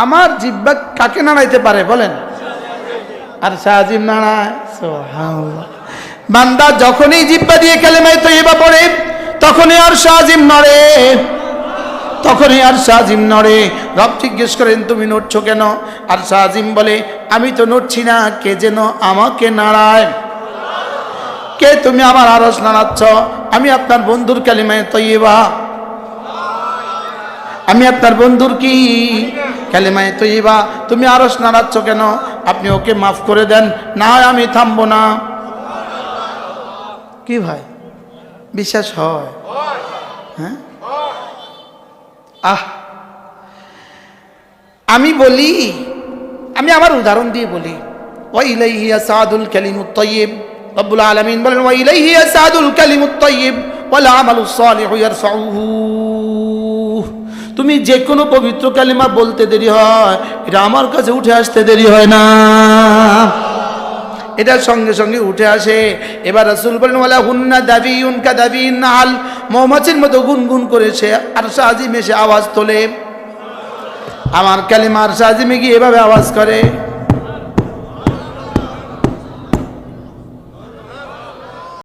আমার জিহ্বা কাকে নাড়াইতে পারে বলেন? আর শাহজিম নাড়ায়। সুবহানাল্লাহ। বান্দা যখনই জিহ্বা দিয়ে কালেমা তয়্যিবা পড়ে তখনই আর শাহজিম নড়ে, তখনই আর শাহজিম নড়ে। রব জিজ্ঞেস করেন তুমি নড়ছো কেন? আর শাহজিম বলে আমি তো নড়ছি না, কে যেন আমাকে নাড়ায়। কে তুমি আমার আরশ নাড়াচ্ছ? আমি আপনার বন্ধুর কালিমা তয়্যিবা, আমি আপনার বন্ধুর কি কালিমা তয়্যিবা, তুমি আরশ নাড়াচ্ছ কেন? আপনি ওকে মাফ করে দেন, না হয় আমি থামবো না। কি ভাই বিশ্বাস হয়? হ্যাঁ, আমি বলি, আমি আমার উদাহরণ দিয়ে বলি। ওয়া ইলাইহি ইয়াসাদুল কালিমুত তাইয়্যিব, রব্বুল আলামিন বলেন ওয়া ইলাইহি ইয়াসাদুল কালিমুত তাইয়্যিব ওয়াল আমালুস সালিহু ইয়ারফাউহু। তুমি যে কোনো পবিত্র কালিমা বলতে দেরি হয়, এটা আমার কাছে উঠে আসতে দেরি হয় না, এটা সঙ্গে সঙ্গে উঠে আসে। এবার রাসূল বলেন ওয়ালা হুন্না দাবিউন কাদাবিন নাল, মৌমাছির মতো গুনগুন করেছে আরশ আজিমে এসে আওয়াজ তোলে। আমার কালিমা আরশ আজিমে গিয়ে এভাবে আওয়াজ করে।